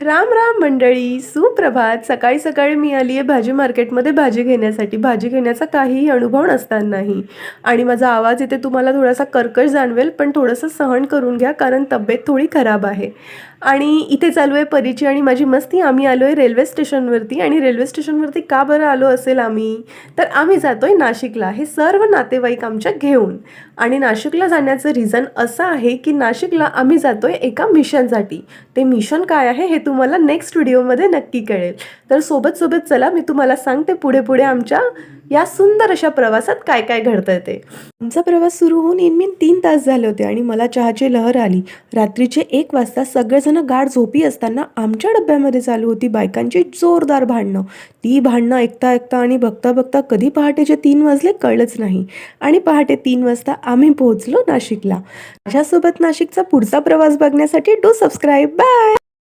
राम राम मंडळी, सुप्रभात. सकाळी सकाळी मी आली आहे भाजी मार्केटमध्ये भाजी घेण्यासाठी. भाजी घेण्याचा काहीही अनुभव नसतानाही. आणि माझा आवाज इथे तुम्हाला थोडासा कर्कश जाणवेल, पण थोडंसं सहन करून घ्या कारण तब्येत थोडी खराब आहे. आणि इथे चालू आहे परीची आणि माझी मस्ती. आम्ही आलो आहे रेल्वे स्टेशनवरती. आणि रेल्वे स्टेशनवरती का बरं आलो असेल आम्ही, तर आम्ही जातो आहे नाशिकला, हे सर्व नातेवाईक आमच्या घेऊन. आणि नाशिकला जाण्याचं रिझन असं आहे की नाशिकला आम्ही जातो आहे एका मिशनसाठी. ते मिशन काय आहे हे तुम्हाला नेक्स्ट व्हिडिओमध्ये नक्की कळेल. तर सोबत सोबत चला, मी तुम्हाला सांगते पुढे पुढे आमच्या या सुंदर अशा प्रवासात काय काय घडतंय ते. आमचा प्रवास सुरू होऊन इनमीन 3 तास झाले होते आणि मला चहाची लहर आली. रात्रीचे 1 वाजता सगळेजण गाढ झोपी असताना आमच्या डब्यामध्ये चालू होती बायकांची जोरदार भांडणं. ती भांडणं ऐकता ऐकता आणि बघता बघता कधी पहाटेचे 3 वाजले कळलंच नाही. आणि पहाटे 3 वाजता आम्ही पोहोचलो नाशिकला. माझ्यासोबत नाशिकचा पुढचा प्रवास बघण्यासाठी डू सबस्क्राईब. बाय.